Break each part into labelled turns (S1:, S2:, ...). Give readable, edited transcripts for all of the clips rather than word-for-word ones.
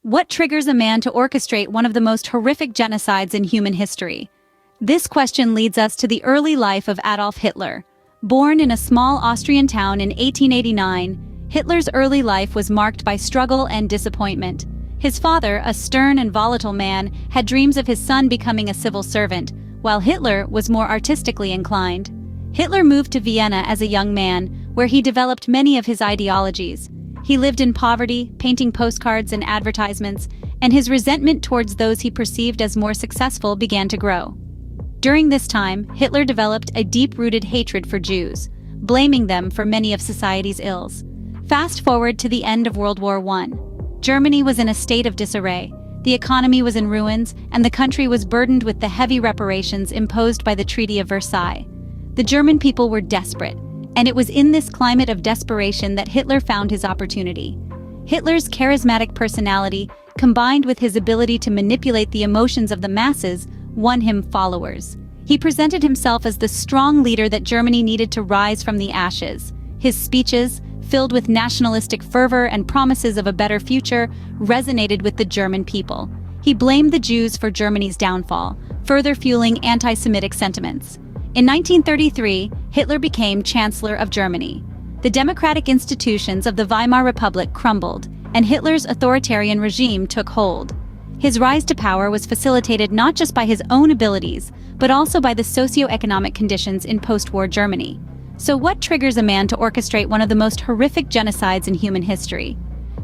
S1: What triggers a man to orchestrate one of the most horrific genocides in human history? This question leads us to the early life of Adolf Hitler. Born in a small Austrian town in 1889, Hitler's early life was marked by struggle and disappointment. His father, a stern and volatile man, had dreams of his son becoming a civil servant, while Hitler was more artistically inclined. Hitler moved to Vienna as a young man, where he developed many of his ideologies. He lived in poverty, painting postcards and advertisements, and his resentment towards those he perceived as more successful began to grow. During this time, Hitler developed a deep-rooted hatred for Jews, blaming them for many of society's ills. Fast forward to the end of World War I. Germany was in a state of disarray. The economy was in ruins, and the country was burdened with the heavy reparations imposed by the Treaty of Versailles. The German people were desperate, and it was in this climate of desperation that Hitler found his opportunity. Hitler's charismatic personality, combined with his ability to manipulate the emotions of the masses, won him followers. He presented himself as the strong leader that Germany needed to rise from the ashes. His speeches, filled with nationalistic fervor and promises of a better future, resonated with the German people. He blamed the Jews for Germany's downfall, further fueling anti-Semitic sentiments. In 1933, Hitler became Chancellor of Germany. The democratic institutions of the Weimar Republic crumbled, and Hitler's authoritarian regime took hold. His rise to power was facilitated not just by his own abilities, but also by the socio-economic conditions in post-war Germany. So what triggers a man to orchestrate one of the most horrific genocides in human history?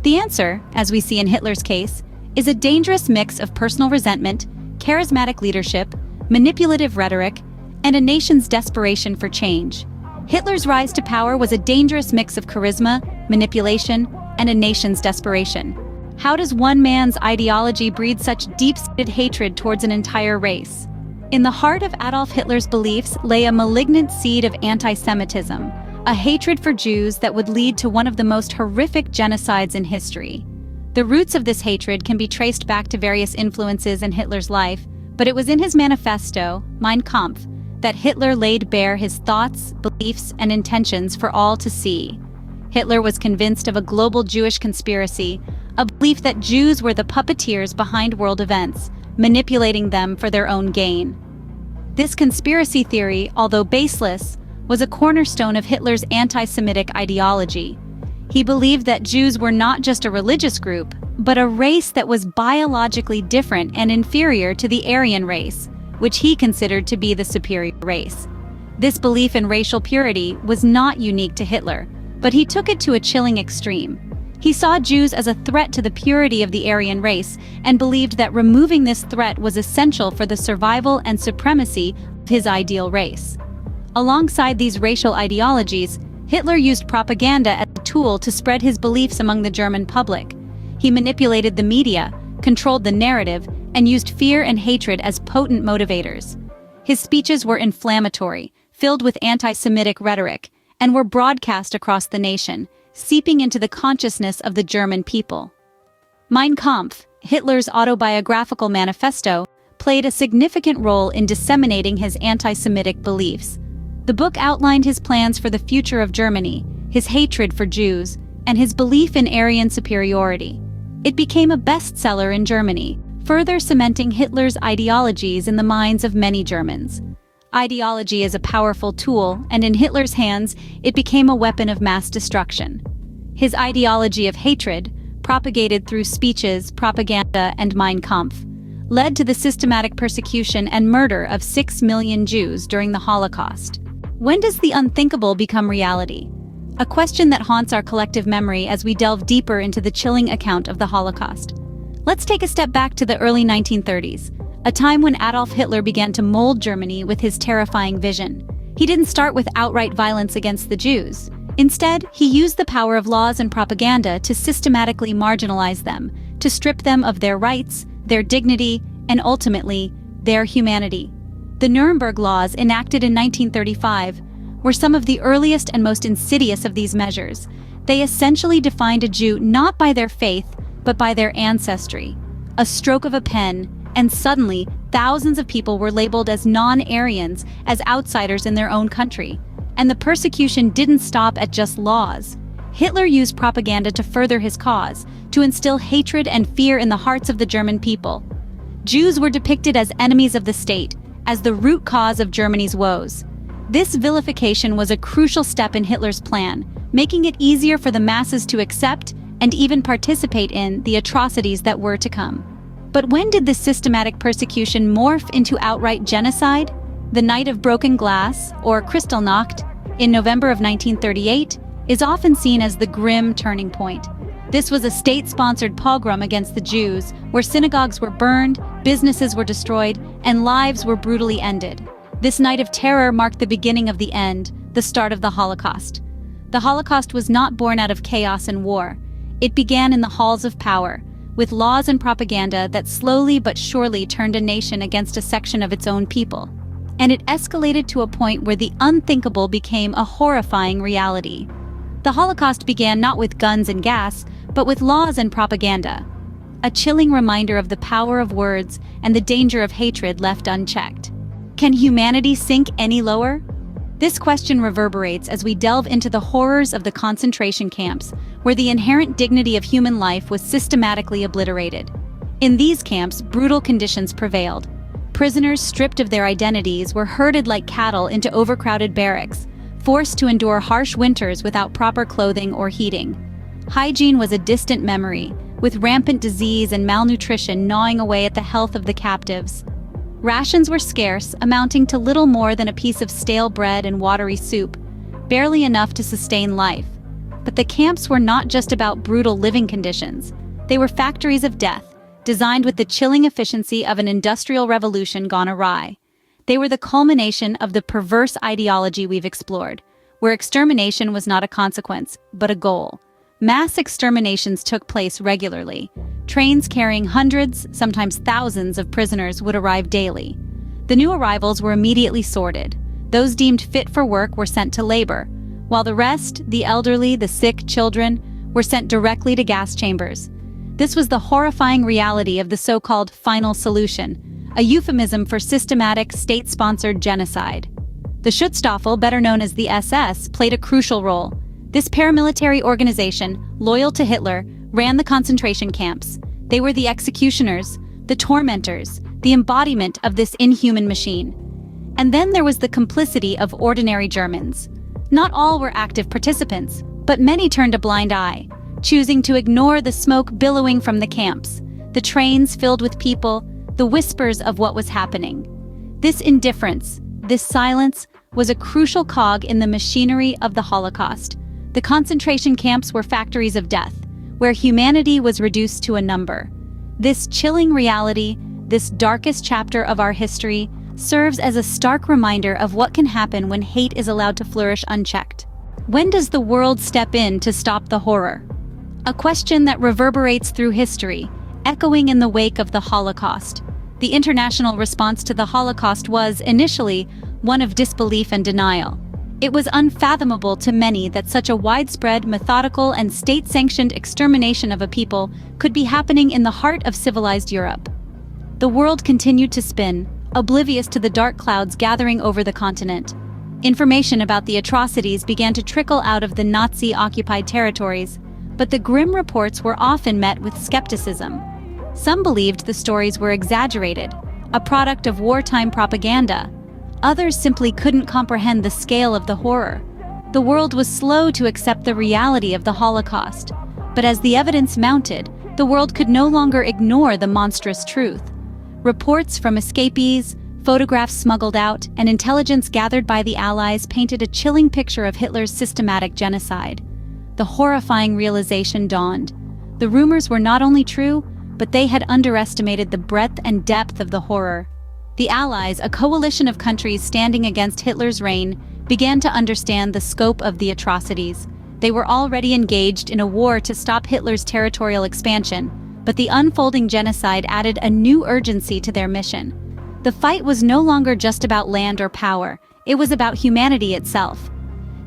S1: The answer, as we see in Hitler's case, is a dangerous mix of personal resentment, charismatic leadership, manipulative rhetoric, and a nation's desperation for change. Hitler's rise to power was a dangerous mix of charisma, manipulation, and a nation's desperation. How does one man's ideology breed such deep-seated hatred towards an entire race? In the heart of Adolf Hitler's beliefs lay a malignant seed of anti-Semitism, a hatred for Jews that would lead to one of the most horrific genocides in history. The roots of this hatred can be traced back to various influences in Hitler's life, but it was in his manifesto, Mein Kampf, that Hitler laid bare his thoughts, beliefs, and intentions for all to see. Hitler was convinced of a global Jewish conspiracy, a belief that Jews were the puppeteers behind world events, manipulating them for their own gain. This conspiracy theory, although baseless, was a cornerstone of Hitler's anti-Semitic ideology. He believed that Jews were not just a religious group, but a race that was biologically different and inferior to the Aryan race, which he considered to be the superior race. This belief in racial purity was not unique to Hitler, but he took it to a chilling extreme. He saw Jews as a threat to the purity of the Aryan race and believed that removing this threat was essential for the survival and supremacy of his ideal race. Alongside these racial ideologies, Hitler used propaganda as a tool to spread his beliefs among the German public. He manipulated the media, controlled the narrative, and used fear and hatred as potent motivators. His speeches were inflammatory, filled with anti-Semitic rhetoric, and were broadcast across the nation, seeping into the consciousness of the German people. Mein Kampf, Hitler's autobiographical manifesto, played a significant role in disseminating his anti-Semitic beliefs. The book outlined his plans for the future of Germany, his hatred for Jews, and his belief in Aryan superiority. It became a bestseller in Germany, further cementing Hitler's ideologies in the minds of many Germans. Ideology is a powerful tool, and in Hitler's hands, it became a weapon of mass destruction. His ideology of hatred, propagated through speeches, propaganda, and Mein Kampf, led to the systematic persecution and murder of 6 million Jews during the Holocaust. When does the unthinkable become reality? A question that haunts our collective memory as we delve deeper into the chilling account of the Holocaust. Let's take a step back to the early 1930s, a time when Adolf Hitler began to mold Germany with his terrifying vision. He didn't start with outright violence against the Jews. Instead, he used the power of laws and propaganda to systematically marginalize them, to strip them of their rights, their dignity, and ultimately, their humanity. The Nuremberg Laws, enacted in 1935, were some of the earliest and most insidious of these measures. They essentially defined a Jew not by their faith, but by their ancestry. A stroke of a pen, and suddenly, thousands of people were labeled as non-Aryans, as outsiders in their own country. And the persecution didn't stop at just laws. Hitler used propaganda to further his cause, to instill hatred and fear in the hearts of the German people. Jews were depicted as enemies of the state, as the root cause of Germany's woes. This vilification was a crucial step in Hitler's plan, making it easier for the masses to accept and even participate in the atrocities that were to come. But when did this systematic persecution morph into outright genocide? The Night of Broken Glass, or Kristallnacht, in November of 1938, is often seen as the grim turning point. This was a state-sponsored pogrom against the Jews, where synagogues were burned, businesses were destroyed, and lives were brutally ended. This night of terror marked the beginning of the end, the start of the Holocaust. The Holocaust was not born out of chaos and war. It began in the halls of power, with laws and propaganda that slowly but surely turned a nation against a section of its own people. And it escalated to a point where the unthinkable became a horrifying reality. The Holocaust began not with guns and gas, but with laws and propaganda. A chilling reminder of the power of words and the danger of hatred left unchecked. Can humanity sink any lower? This question reverberates as we delve into the horrors of the concentration camps, where the inherent dignity of human life was systematically obliterated. In these camps, brutal conditions prevailed. Prisoners stripped of their identities were herded like cattle into overcrowded barracks, forced to endure harsh winters without proper clothing or heating. Hygiene was a distant memory, with rampant disease and malnutrition gnawing away at the health of the captives. Rations were scarce, amounting to little more than a piece of stale bread and watery soup, barely enough to sustain life. But the camps were not just about brutal living conditions. They were factories of death, designed with the chilling efficiency of an industrial revolution gone awry. They were the culmination of the perverse ideology we've explored, where extermination was not a consequence, but a goal. Mass exterminations took place regularly. Trains carrying hundreds, sometimes thousands of prisoners would arrive daily. The new arrivals were immediately sorted. Those deemed fit for work were sent to labor, while the rest, the elderly, the sick, children, were sent directly to gas chambers. This was the horrifying reality of the so-called final solution, a euphemism for systematic, state-sponsored genocide. The Schutzstaffel, better known as the SS, played a crucial role. This paramilitary organization, loyal to Hitler, ran the concentration camps. They were the executioners, the tormentors, the embodiment of this inhuman machine. And then there was the complicity of ordinary Germans. Not all were active participants, but many turned a blind eye, choosing to ignore the smoke billowing from the camps, the trains filled with people, the whispers of what was happening. This indifference, this silence, was a crucial cog in the machinery of the Holocaust. The concentration camps were factories of death, where humanity was reduced to a number. This chilling reality, this darkest chapter of our history, serves as a stark reminder of what can happen when hate is allowed to flourish unchecked. When does the world step in to stop the horror? A question that reverberates through history, echoing in the wake of the Holocaust. The international response to the Holocaust was, initially, one of disbelief and denial. It was unfathomable to many that such a widespread, methodical, and state-sanctioned extermination of a people could be happening in the heart of civilized Europe. The world continued to spin, oblivious to the dark clouds gathering over the continent. Information about the atrocities began to trickle out of the Nazi-occupied territories, but the grim reports were often met with skepticism. Some believed the stories were exaggerated, a product of wartime propaganda. Others simply couldn't comprehend the scale of the horror. The world was slow to accept the reality of the Holocaust, but as the evidence mounted, the world could no longer ignore the monstrous truth. Reports from escapees, photographs smuggled out, and intelligence gathered by the Allies painted a chilling picture of Hitler's systematic genocide. The horrifying realization dawned. The rumors were not only true, but they had underestimated the breadth and depth of the horror. The Allies, a coalition of countries standing against Hitler's reign, began to understand the scope of the atrocities. They were already engaged in a war to stop Hitler's territorial expansion, but the unfolding genocide added a new urgency to their mission. The fight was no longer just about land or power, it was about humanity itself.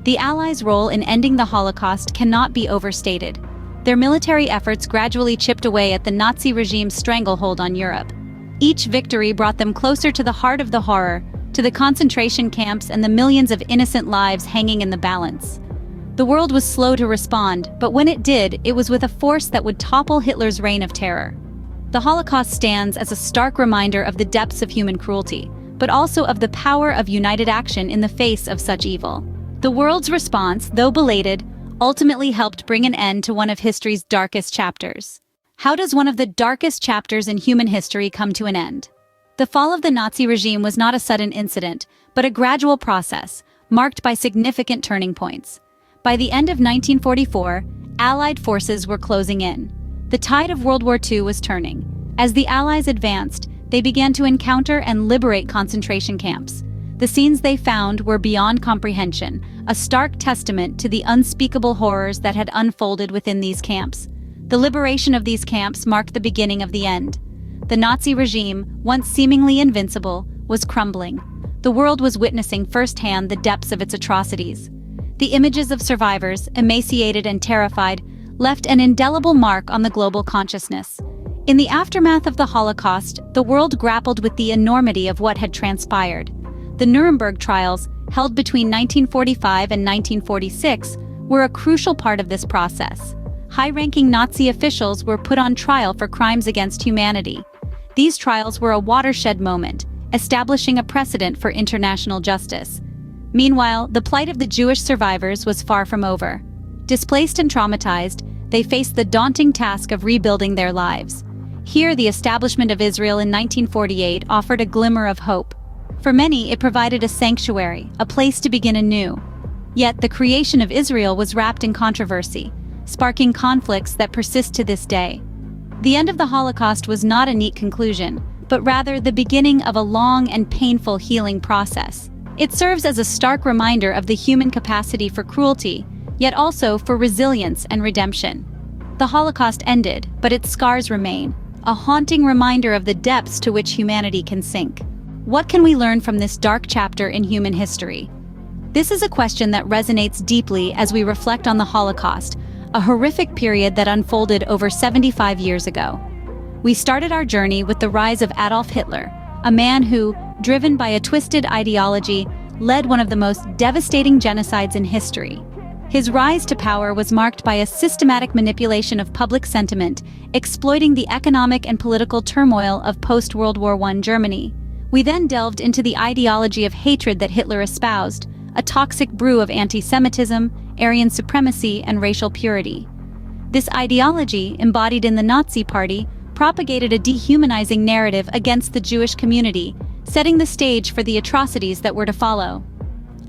S1: The Allies' role in ending the Holocaust cannot be overstated. Their military efforts gradually chipped away at the Nazi regime's stranglehold on Europe. Each victory brought them closer to the heart of the horror, to the concentration camps and the millions of innocent lives hanging in the balance. The world was slow to respond, but when it did, it was with a force that would topple Hitler's reign of terror. The Holocaust stands as a stark reminder of the depths of human cruelty, but also of the power of united action in the face of such evil. The world's response, though belated, ultimately helped bring an end to one of history's darkest chapters. How does one of the darkest chapters in human history come to an end? The fall of the Nazi regime was not a sudden incident, but a gradual process, marked by significant turning points. By the end of 1944, Allied forces were closing in. The tide of World War II was turning. As the Allies advanced, they began to encounter and liberate concentration camps. The scenes they found were beyond comprehension, a stark testament to the unspeakable horrors that had unfolded within these camps. The liberation of these camps marked the beginning of the end. The Nazi regime, once seemingly invincible, was crumbling. The world was witnessing firsthand the depths of its atrocities. The images of survivors, emaciated and terrified, left an indelible mark on the global consciousness. In the aftermath of the Holocaust, the world grappled with the enormity of what had transpired. The Nuremberg trials, held between 1945 and 1946, were a crucial part of this process. High-ranking Nazi officials were put on trial for crimes against humanity. These trials were a watershed moment, establishing a precedent for international justice. Meanwhile, the plight of the Jewish survivors was far from over. Displaced and traumatized, they faced the daunting task of rebuilding their lives. Here, the establishment of Israel in 1948 offered a glimmer of hope. For many, it provided a sanctuary, a place to begin anew. Yet, the creation of Israel was wrapped in controversy, sparking conflicts that persist to this day. The end of the Holocaust was not a neat conclusion, but rather the beginning of a long and painful healing process. It serves as a stark reminder of the human capacity for cruelty, yet also for resilience and redemption. The Holocaust ended, but its scars remain, a haunting reminder of the depths to which humanity can sink. What can we learn from this dark chapter in human history? This is a question that resonates deeply as we reflect on the Holocaust, a horrific period that unfolded over 75 years ago. We started our journey with the rise of Adolf Hitler, a man who, driven by a twisted ideology, led one of the most devastating genocides in history. His rise to power was marked by a systematic manipulation of public sentiment, exploiting the economic and political turmoil of post-World War I Germany. We then delved into the ideology of hatred that Hitler espoused, a toxic brew of anti-Semitism, Aryan supremacy, and racial purity. This ideology, embodied in the Nazi Party, propagated a dehumanizing narrative against the Jewish community, setting the stage for the atrocities that were to follow.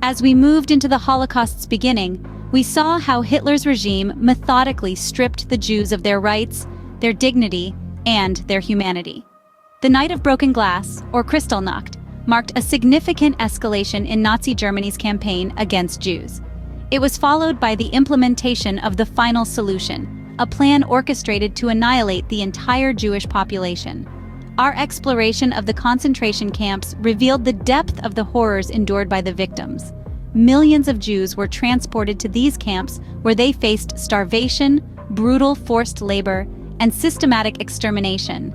S1: As we moved into the Holocaust's beginning, we saw how Hitler's regime methodically stripped the Jews of their rights, their dignity, and their humanity. The Night of Broken Glass, or Kristallnacht, marked a significant escalation in Nazi Germany's campaign against Jews. It was followed by the implementation of the Final Solution, a plan orchestrated to annihilate the entire Jewish population. Our exploration of the concentration camps revealed the depth of the horrors endured by the victims. Millions of Jews were transported to these camps where they faced starvation, brutal forced labor, and systematic extermination.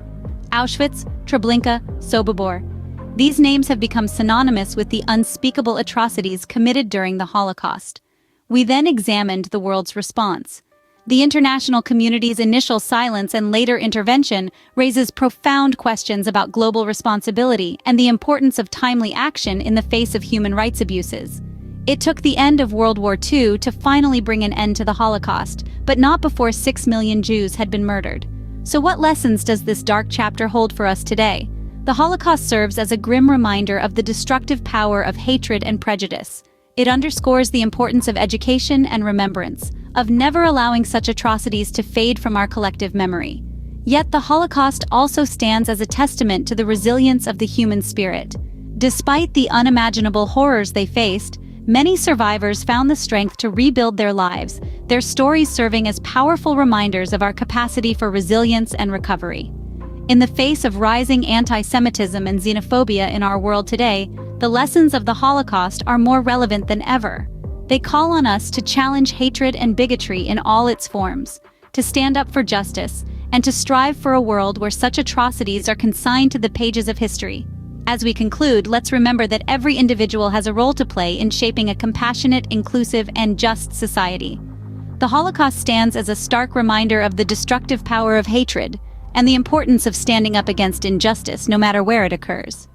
S1: Auschwitz, Treblinka, Sobibor. These names have become synonymous with the unspeakable atrocities committed during the Holocaust. We then examined the world's response. The international community's initial silence and later intervention raises profound questions about global responsibility and the importance of timely action in the face of human rights abuses. It took the end of World War II to finally bring an end to the Holocaust, but not before 6 million Jews had been murdered. So what lessons does this dark chapter hold for us today? The Holocaust serves as a grim reminder of the destructive power of hatred and prejudice. It underscores the importance of education and remembrance, of never allowing such atrocities to fade from our collective memory. Yet the Holocaust also stands as a testament to the resilience of the human spirit. Despite the unimaginable horrors they faced, many survivors found the strength to rebuild their lives, their stories serving as powerful reminders of our capacity for resilience and recovery. In the face of rising anti-Semitism and xenophobia in our world today, the lessons of the Holocaust are more relevant than ever. They call on us to challenge hatred and bigotry in all its forms, to stand up for justice, and to strive for a world where such atrocities are consigned to the pages of history. As we conclude, let's remember that every individual has a role to play in shaping a compassionate, inclusive, and just society. The Holocaust stands as a stark reminder of the destructive power of hatred and the importance of standing up against injustice, no matter where it occurs.